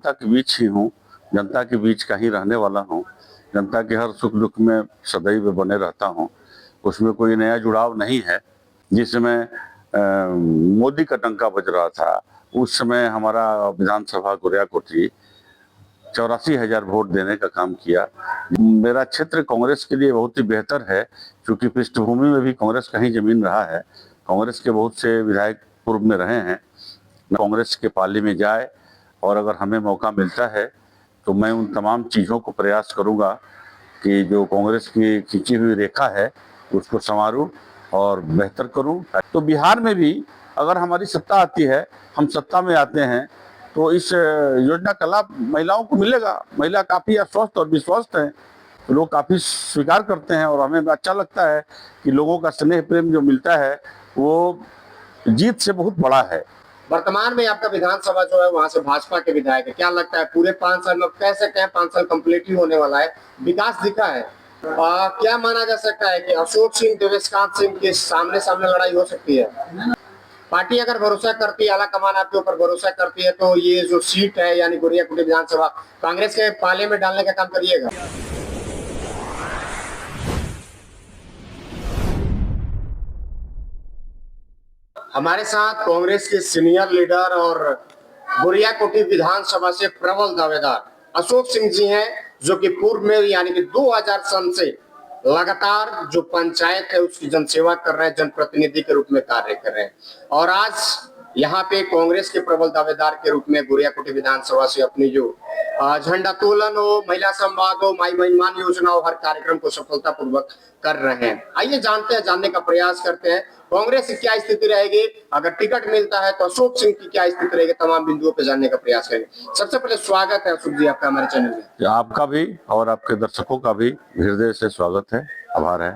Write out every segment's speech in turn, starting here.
जनता के बीच ही हूँ, जनता के बीच का ही रहने वाला हूँ। जनता के हर सुख दुख में सदैव बने रहता हूँ। उसमें कोई नया जुड़ाव नहीं है। जिस समय मोदी का डंका बज रहा था, उस समय हमारा विधानसभा गोरियाकोटी 84,000 वोट देने का काम किया। मेरा क्षेत्र कांग्रेस के लिए बहुत ही बेहतर है, क्योंकि पृष्ठभूमि में भी कांग्रेस का ही जमीन रहा है। कांग्रेस के बहुत से विधायक पूर्व में रहे हैं। कांग्रेस के पाले में जाए और अगर हमें मौका मिलता है तो मैं उन तमाम चीज़ों को प्रयास करूंगा कि जो कांग्रेस की खींची हुई रेखा है उसको संवारूं और बेहतर करूं। तो बिहार में भी अगर हमारी सत्ता आती है, हम सत्ता में आते हैं, तो इस योजना का लाभ महिलाओं को मिलेगा। महिला काफ़ी अस्वस्थ और विश्वस्त हैं, तो लोग काफ़ी स्वीकार करते हैं और हमें अच्छा लगता है कि लोगों का स्नेह प्रेम जो मिलता है वो जीत से बहुत बड़ा है। वर्तमान में आपका विधानसभा जो है वहां से भाजपा के विधायक है, क्या लगता है पूरे 5 साल में कैसे क्या 5 साल कंप्लीट ही होने वाला है, विकास दिखा है? क्या माना जा सकता है कि अशोक सिंह देवेशकांत सिंह के सामने सामने लड़ाई हो सकती है? पार्टी अगर भरोसा करती है, आला कमान आपके ऊपर भरोसा करती है, तो ये जो सीट है यानी गोरियाकोटी विधानसभा कांग्रेस के पाले में डालने का काम करिएगा? हमारे साथ कांग्रेस के सीनियर लीडर और गोरियाकोटी विधानसभा से प्रबल दावेदार अशोक सिंह जी हैं, जो कि पूर्व में यानी कि 2000 सन से लगातार जो पंचायत है उसकी जनसेवा कर रहे हैं, जनप्रतिनिधि के रूप में कार्य कर रहे हैं और आज यहाँ पे कांग्रेस के प्रबल दावेदार के रूप में गोरियाकोटी विधानसभा से अपनी जो झंडा तोलन हो, महिला संवाद हो, माई महिमान योजना हो, हर कार्यक्रम को सफलतापूर्वक कर रहे हैं। आइए जानते हैं, जानने का प्रयास करते हैं कांग्रेस की क्या स्थिति रहेगी, अगर टिकट मिलता है तो अशोक सिंह की क्या स्थिति रहेगी, तमाम बिंदुओं पे जानने का प्रयास करेंगे। सबसे पहले स्वागत है अशोक जी आपका हमारे चैनल में। आपका भी और आपके दर्शकों का भी हृदय से स्वागत है, आभार है।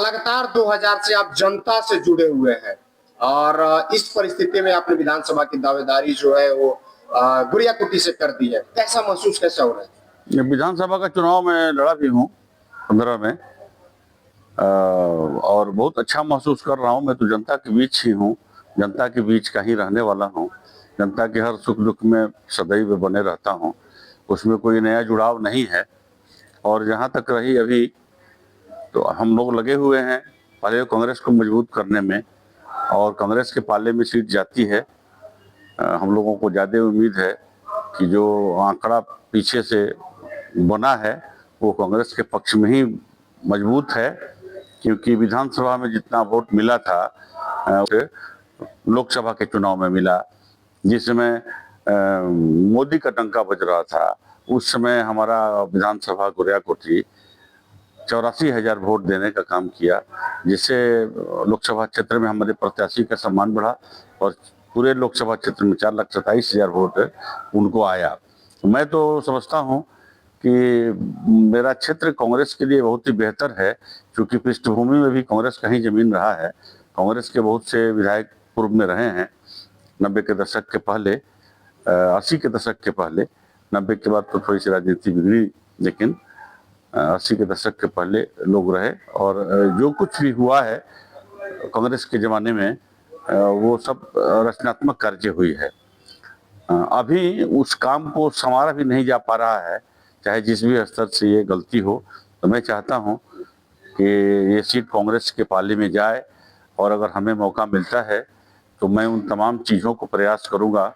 लगातार 2000 से आप जनता से जुड़े हुए हैं और इस परिस्थिति में आपने विधानसभा की दावेदारी जो है वो गोरियाकोटी से कर दी है, कैसा महसूस कैसा हो रहा है? विधानसभा का चुनाव में लड़ा भी हूँ 15 में और बहुत अच्छा महसूस कर रहा हूँ। मैं तो जनता के बीच ही हूँ, जनता के बीच का ही रहने वाला हूँ। जनता के हर सुख दुख में सदैव बने रहता हूँ। उसमें कोई नया जुड़ाव नहीं है। और जहाँ तक रही अभी, तो हम लोग लगे हुए हैं पहले कांग्रेस को मजबूत करने में, और कांग्रेस के पाले में सीट जाती है। हम लोगों को ज़्यादा उम्मीद है कि जो आंकड़ा पीछे से बना है वो कांग्रेस के पक्ष में ही मजबूत है, क्योंकि विधानसभा में जितना वोट मिला था लोकसभा के चुनाव में मिला। जिस समय मोदी का डंका बज रहा था, उस समय हमारा विधानसभा गोरियाकोटी 84,000 वोट देने का काम किया, जिससे लोकसभा क्षेत्र में हमारे प्रत्याशी का सम्मान बढ़ा और पूरे लोकसभा क्षेत्र में 4,27,000 वोट उनको आया। मैं तो समझता हूँ कि मेरा क्षेत्र कांग्रेस के लिए बहुत ही बेहतर है, क्योंकि पृष्ठभूमि में भी कांग्रेस का ही जमीन रहा है। कांग्रेस के बहुत से विधायक पूर्व में रहे हैं 90 के दशक के पहले, 80 के दशक के पहले। 90 के बाद तो थोड़ी सी राजनीति बिगड़ी, लेकिन 80 के दशक के पहले लोग रहे और जो कुछ भी हुआ है कांग्रेस के ज़माने में वो सब रचनात्मक कार्य हुई है। अभी उस काम को संवारा भी नहीं जा पा रहा है, चाहे जिस भी स्तर से ये गलती हो। तो मैं चाहता हूँ कि ये सीट कांग्रेस के पाले में जाए और अगर हमें मौका मिलता है तो मैं उन तमाम चीज़ों को प्रयास करूँगा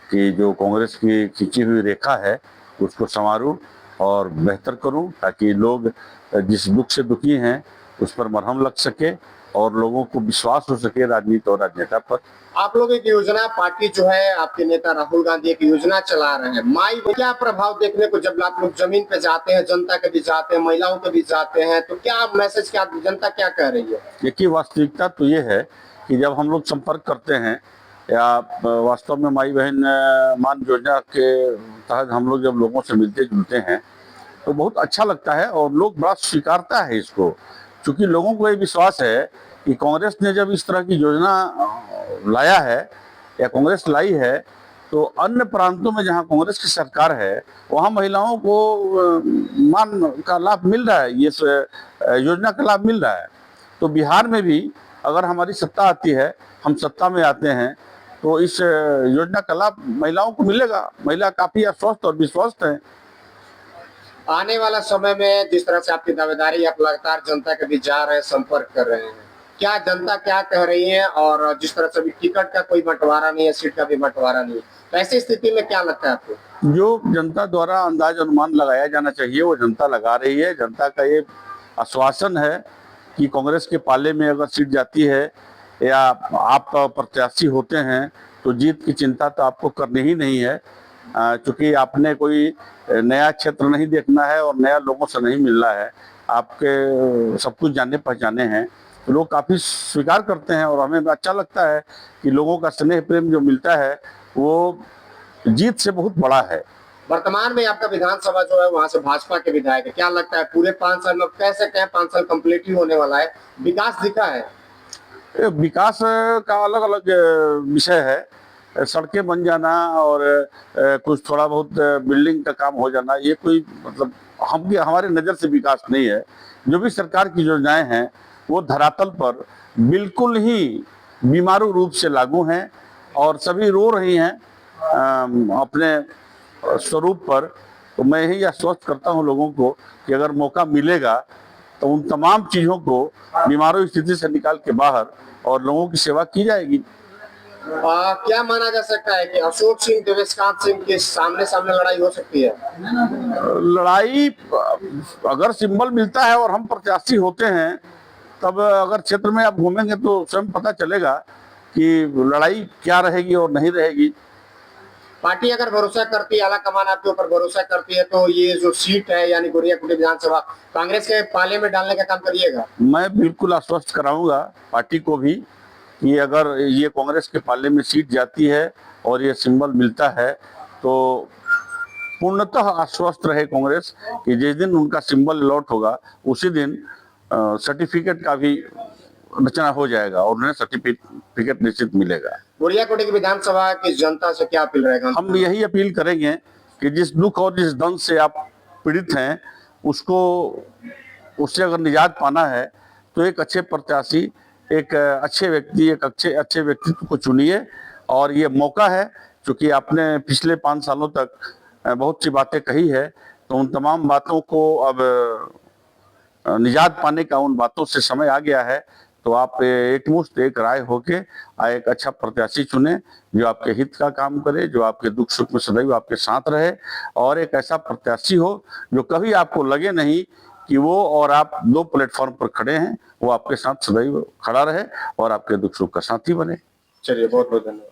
कि जो कांग्रेस की खींची हुई रेखा है उसको संवारूं और बेहतर करूं, ताकि लोग जिस दुख से दुखी हैं उस पर मरहम लग सके और लोगों को विश्वास हो सके राजनीति और राजनेता पर। आप लोग एक योजना पार्टी जो है, आपके नेता राहुल गांधी एक योजना चला रहे हैं, माई क्या प्रभाव देखने को जब आप लोग जमीन पे जाते हैं, जनता के बीच जाते हैं, महिलाओं के बीच जाते हैं, तो क्या मैसेज, क्या जनता क्या कह रही है? देखिए, वास्तविकता तो ये है कि जब हम लोग संपर्क करते हैं या वास्तव में माई बहन मान योजना के तहत हम लोग जब लोगों से मिलते जुलते हैं तो बहुत अच्छा लगता है और लोग बड़ा स्वीकारता है इसको, क्योंकि लोगों को ये विश्वास है कि कांग्रेस ने जब इस तरह की योजना लाया है या कांग्रेस लाई है, तो अन्य प्रांतों में जहां कांग्रेस की सरकार है वहां महिलाओं को मान का लाभ मिल रहा है, ये योजना का लाभ मिल रहा है। तो बिहार में भी अगर हमारी सत्ता आती है, हम सत्ता में आते हैं, तो इस योजना का लाभ महिलाओं को मिलेगा। महिला काफी आश्वस्त और विश्वस्त है। आने वाला समय में जिस तरह से आपकी दावेदारी, आप लगातार जनता के बीच जा रहे हैं, संपर्क कर रहे हैं, क्या जनता क्या कह रही है? और जिस तरह से अभी टिकट का कोई बंटवारा नहीं है, सीट का भी बंटवारा नहीं है, तो ऐसी स्थिति में क्या लगता है आपको? जो जनता द्वारा अंदाज अनुमान लगाया जाना चाहिए वो जनता लगा रही है। जनता का ये आश्वासन है कि कांग्रेस के पाले में अगर सीट जाती है या आप प्रत्याशी होते हैं तो जीत की चिंता तो आपको करनी ही नहीं है, क्योंकि आपने कोई नया क्षेत्र नहीं देखना है और नया लोगों से नहीं मिलना है। आपके सब कुछ जाने पहचाने हैं, तो लोग काफ़ी स्वीकार करते हैं और हमें अच्छा लगता है कि लोगों का स्नेह प्रेम जो मिलता है वो जीत से बहुत बड़ा है। वर्तमान में आपका विधानसभा जो है वहां से भाजपा के विधायक है, क्या लगता है पूरे 5 साल में, कह सकते हैं 5 साल कंप्लीट ही होने वाला है, विकास दिखा है? विकास का अलग अलग विषय है। सड़कें बन जाना और कुछ थोड़ा बहुत बिल्डिंग का काम हो जाना, ये कोई मतलब हमारे नज़र से विकास नहीं है। जो भी सरकार की योजनाएं हैं वो धरातल पर बिल्कुल ही बीमारू रूप से लागू हैं और सभी रो रही हैं अपने स्वरूप पर। तो मैं यही आश्वस्त करता हूं लोगों को कि अगर मौका मिलेगा तो उन तमाम चीज़ों को बीमारू स्थिति से निकाल के बाहर और लोगों की सेवा की जाएगी। क्या माना जा सकता है कि अशोक सिंह देवेशकांत सिंह के सामने सामने लड़ाई हो सकती है? लड़ाई अगर सिंबल मिलता है और हम प्रत्याशी होते हैं तब अगर क्षेत्र में आप घूमेंगे तो स्वयं पता चलेगा कि लड़ाई क्या रहेगी और नहीं रहेगी। पार्टी अगर भरोसा करती है, आला कमान आपके ऊपर भरोसा करती है, तो ये जो सीट है यानी गोरियाकुटी विधानसभा कांग्रेस के पाले में डालने का काम करिएगा? मैं बिल्कुल आश्वस्त कराऊंगा पार्टी को भी कि अगर ये कांग्रेस के पाले में सीट जाती है और ये सिंबल मिलता है तो पूर्णतः आश्वस्त रहे कांग्रेस कि जिस दिन उनका सिंबल लॉट होगा उसी दिन सर्टिफिकेट का भी रचना हो जाएगा और उन्हें सर्टिफिकेट निश्चित मिलेगा। गोरियाकुटी की विधानसभा की जनता से क्या अपील रहेगा? हम यही अपील करेंगे कि जिस दुख और जिस दंड से आप पीड़ित हैं उससे अगर निजात पाना है तो एक अच्छे प्रत्याशी, एक अच्छे व्यक्ति, एक अच्छे व्यक्तित्व को चुनिए। और ये मौका है, क्योंकि आपने पिछले 5 सालों तक बहुत सी बातें कही है, तो उन तमाम बातों को अब निजात पाने का उन बातों से समय आ गया है। तो आप एकमुश्त एक राय होके एक अच्छा प्रत्याशी चुने जो आपके हित का काम करे, जो आपके दुख सुख में सदैव आपके साथ रहे, और एक ऐसा प्रत्याशी हो जो कभी आपको लगे नहीं कि वो और आप 2 प्लेटफॉर्म पर खड़े हैं, वो आपके साथ सदैव खड़ा रहे और आपके दुख सुख का साथी बने। चलिए, बहुत बहुत धन्यवाद।